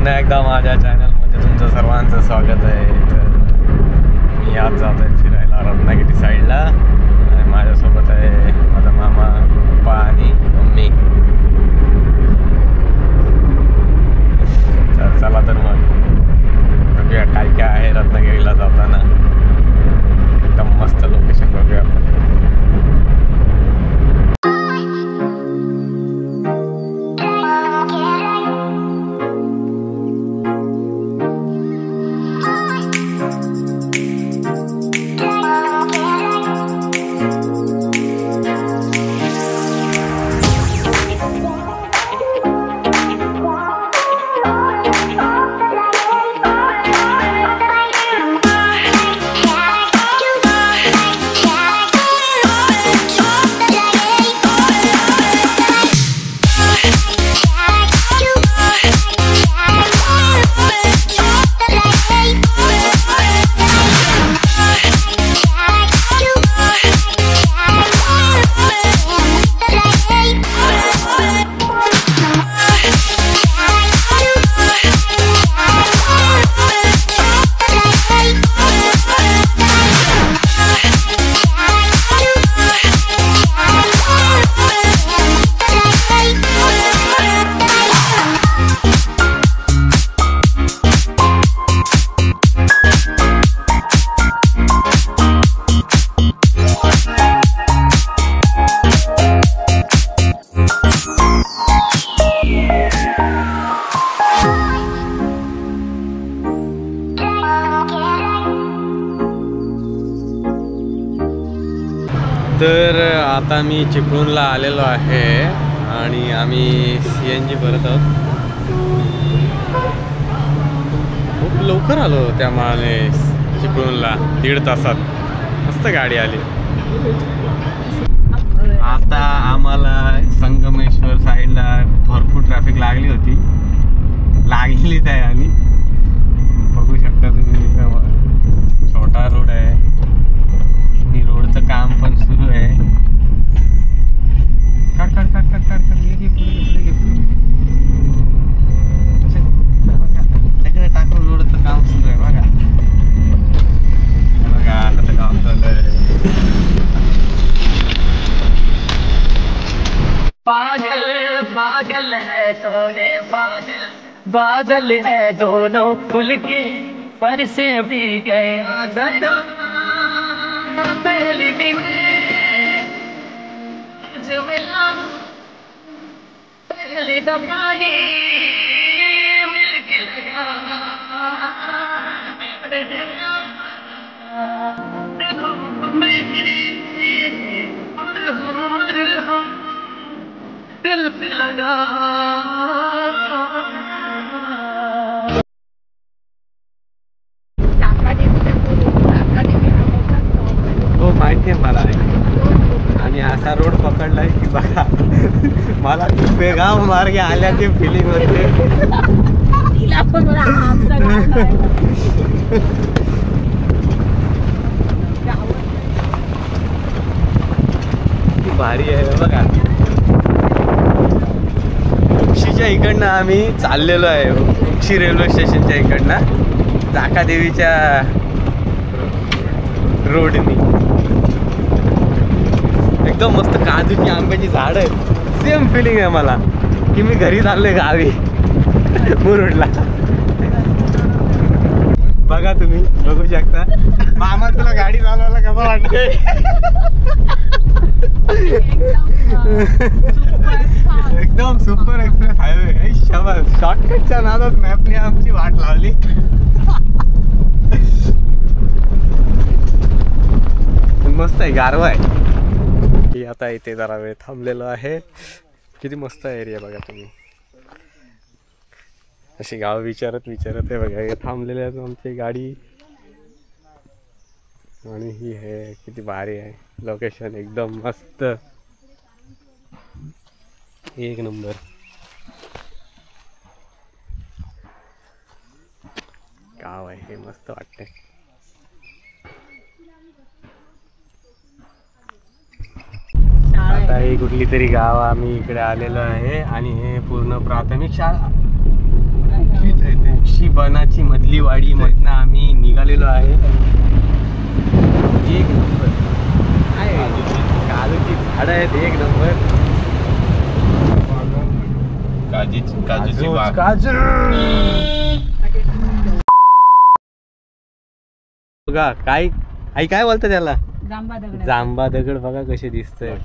पुन्हा एकदा माझ्या चॅनलमध्ये तुमचं सर्वांचं स्वागत आहे. तर मी आज जात आहे फिरायला रत्नागिरी साईडला आणि माझ्यासोबत आहे माझा मामा, पप्पा आणि मम्मी. तर चला तर मग बघूया काय काय आहे रत्नागिरीला जाताना. एकदम मस्त लोकेशन बघूया आपण. तर आता मी चिपळूणला आलेलो आहे आणि आम्ही CNG भरत आहोत. खूप लवकर आलो त्यामुळे चिपळूणला 1.5 तासात मस्त गाडी आली. आता आम्हाला संगमेश्वर साईडला भरपूर ट्रॅफिक लागलेलीच आहे आणि बघू शकता तुम्ही इथं छोटा रोड आहे आणि रोडचं काम पण सुरू आहे. तिकडे टाकून रोडचं काम सुरू आहे. बघा बघा कसं काम चालू आहे. बादल बादल है सोने बादल बादल है दोनों खुल के पर से भी गए पहली दिन जो मिला पहली दफा ही मिल के दिल पे लगा. हो माहिती आहे मला. आणि असा रोड पकडलाय की बघा मला बेगाव मार्गे आल्याची फिलिंग होते. भारी आहे बघा. उक्षीच्या इकडनं आम्ही चाललेलो आहे. उक्षी रेल्वे स्टेशनच्या इकडनं जाका देवीच्या रोडनी. एकदम मस्त काजूची आंब्याची झाड आहे. सेम फिलिंग आहे मला की मी घरी चाललोय गावी मुरुडला. बघा तुम्ही बघू शकता. मामा तुला गाडी चालवायला कसं वाटतंय? एकदम सुपर एक्सप्रेस हायवे. शाबास. शॉर्टकटच्या नादात मॅपने आमची वाट लावली. मस्त आहे, गारवा आहे. आता इथे जरा वेळ थांबलेलो आहे. किती मस्त एरिया बघा तुम्ही. अशी गाव विचारत आहे बघा. हे थांबलेले आहेत आमची गाडी आणि ही आहे. किती भारी आहे लोकेशन. एकदम मस्त एक नंबर. गाव आहे हे मस्त वाटतंय. आता ही कुठली तरी गाव आम्ही इकडे आलेलो आहे आणि हे पूर्ण प्राथमिक शाळा काजूची बनाची मधली वाडी मधनं आम्ही निघालेलो आहे. एक नंबर काजूची झाड आहेत, एक नंबर. काजूची बाग. काजू बघा काय आई काय बोलतं त्याला, जांबा दगड. बघा कसे दिसतंय.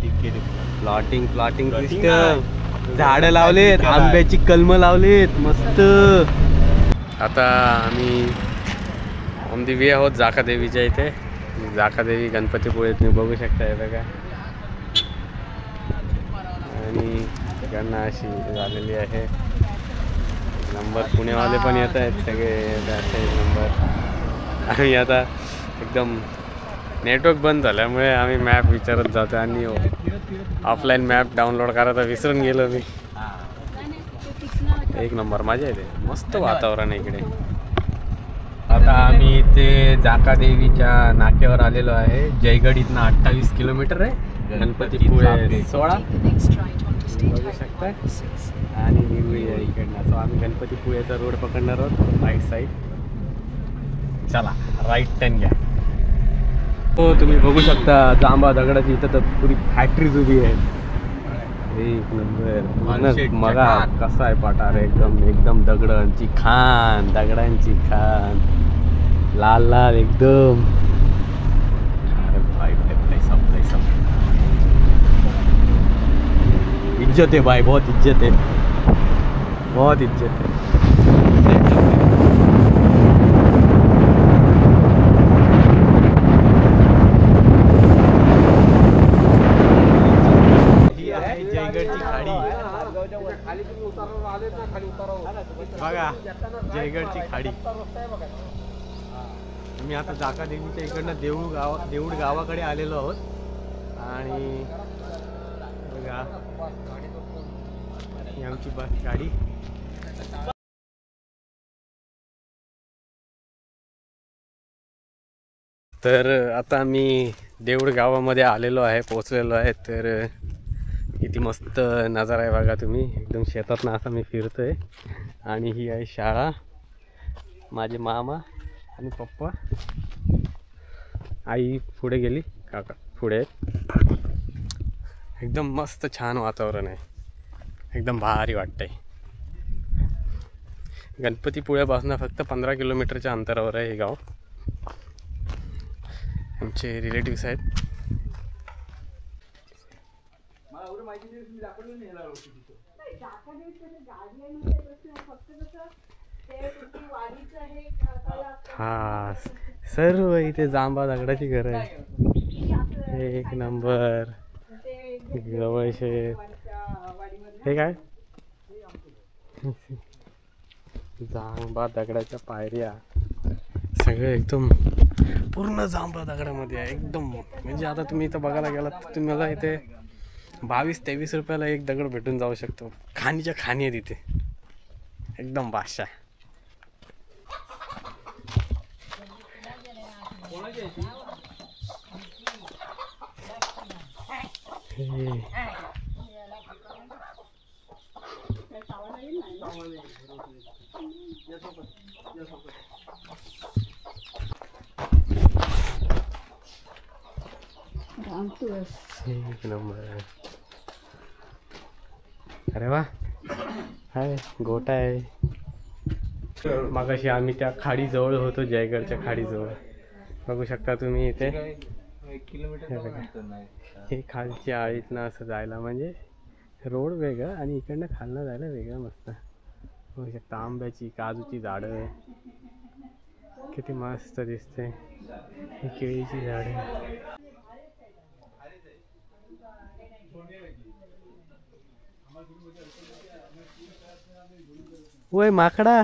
Plotting system. झाडं लावलेत, आंब्याची कलमं लावलेत मस्त. आता आम्ही ऑन दी वे आहोत जाका देवीच्या इथे. जाका देवी गणपतीपुळे तुम्ही बघू शकता हे बघा. आणि तिकडनं अशी झालेली आहे. नंबर पुणेवाले पण येत आहेत सगळे. एक नंबर. आम्ही आता एकदम नेटवर्क बंद झाल्यामुळे आम्ही मॅप विचारत जातो आणि ऑफलाईन मॅप डाउनलोड करायला विसरून गेलो मी. एक नंबर मजा येते, मस्त वातावरण आहे इकडे. आता आम्ही इथे जाका देवीच्या नाक्यावर आलेलो आहे. जयगड इथनं 28 किलोमीटर आहे, गणपतीपुळे 16 बघू शकता. आणि निवळी आहे इकडनं. सो आम्ही गणपतीपुळेचा रोड पकडणार आहोत राईट साईड. चला राईट टर्न घ्या. हो तुम्ही बघू शकता जांबा दगडाची इथं तर पुरी फॅक्टरीज उभी आहे. एक नंबर. बघा कसा आहे पठार, एकदम दगडांची खान, लाल लाल एकदम. अरे भाई इज्जत है भाई, बहुत इज्जत है. बघा जयगडची खाडी. मी आता जाका देवीच्या इकडनं देऊळ गावाकडे आलेलो आहोत. आणि बघा ही आमची बस गाडी. तर आता मी देऊळ गावामध्ये आलेलो आहे, पोचलेलो आहे. तर किती मस्त नजारा आहे बघा तुम्ही. एकदम शेतातनं असं मी फिरतोय. आणि ही आहे शाळा. माझे मामा आणि पप्पा. आई पुढे गेली, काका पुढे आहेत. एकदम मस्त छान वातावरण आहे, एकदम भारी वाटतंय. गणपतीपुळ्यापासून फक्त 15 किलोमीटरच्या अंतरावर आहे हे गाव. आमचे रिलेटिव्स आहेत. हा सर्व इथे जांबा दगडाची घरं आहे. एक नंबर. जवळशे हे काय जांबा दगडाच्या पायऱ्या सगळे एकदम पूर्ण जांबा दगडामध्ये आहे एकदम. म्हणजे आता तुम्ही इथं बघायला गेलात तर तुम्हाला इथे 22-23 रुपयाला एक दगड भेटून जाऊ शकतो. खाणीच्या खाणी आहे तिथे, एकदम बादशाह. एक नंबर. अरे वा, हाय गोटा आहे. मगाशी आम्ही त्या खाडीजवळ होतो, जयगडच्या खाडीजवळ. बघू शकता तुम्ही इथे. हे खालच्या आळीतनं असं जायला म्हणजे रोड वेगळं आणि इकडनं खालनं जायला वेगळं मस्त. बघू शकता आंब्याची काजूची झाडं किती मस्त दिसते. ही केळीची झाडं. ओय माकडा.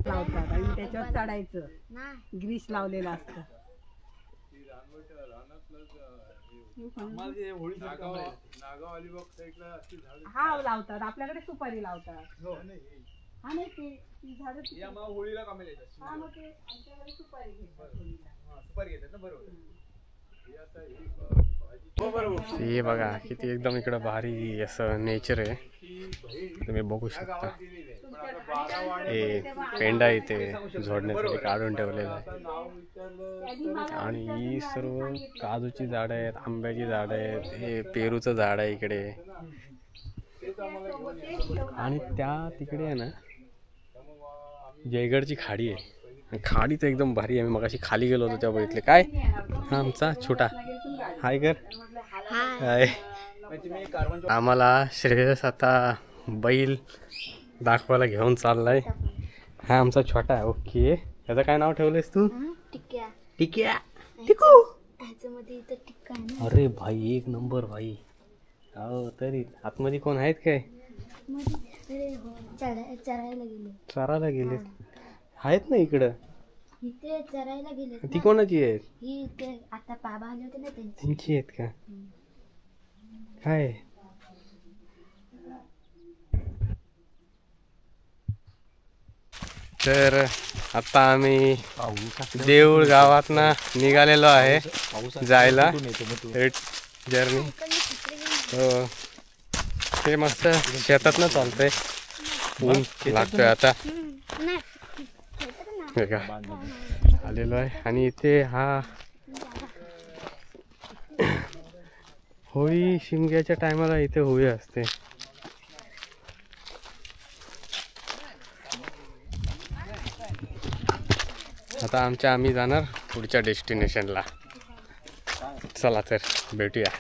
लावतात आणि त्याच्यावर चढायचं. ग्रीस लावलेलं असतं. हा लावतात, आपल्याकडे सुपारी लावतात. हा नाही ती झाडं होळीला कामाला येतात. हा मग ते आमच्याकडे सुपारी घेतात. सुपारी घेतात ना, बरोबर. हे बघा किती एकदम इकडं भारी असं नेचर आहे, तुम्ही बघू शकता. हे पेंडा इथे झोडण्यासाठी काढून ठेवलेला आहे. आणि ही सर्व काजूची झाडं आहेत, आंब्याची झाडं आहेत, हे पेरूचं झाड आहे इकडे. आणि त्या तिकडे आहे ना जयगडची खाडी आहे. खाडी तर एकदम भारी आहे. मी मगाशी खाली गेलो होतो तेव्हा बघितले. काय हा आमचा छोटा हाय कर हाय. आम्हाला श्रेयस आता बैल दाखवायला घेऊन चाललाय. हा आमचा छोटा आहे. ओके, त्याचं काय नाव ठेवलंयस तू? टिक्या. टिक्या टिकू. ह्याच्यामध्ये इथं टिक्का आहे ना. अरे भाई एक नंबर भाई. हो तरी आतमध्ये कोण आहेत काय? अरे हो, चरायला गेले. चारायला गेले आहेत ना इकडं. इथे चरायला गेले. ती कोणाची आहेत? ही ते आता बाबा आले होते ना त्यांची. त्यांची आहेत का? काय तर आता आम्ही देऊळ गावातनं निघालेलो आहे जायला जर्नी. हो ते मस्त शेतातनं चालतंय. ऊन लागतोय आता का आलेलो आहे. आणि इथे हा होळी शिमग्याच्या टायमाला इथे होळी असते. आता आम्ही जाणार पुढच्या डेस्टिनेशनला. चला तर भेटूया.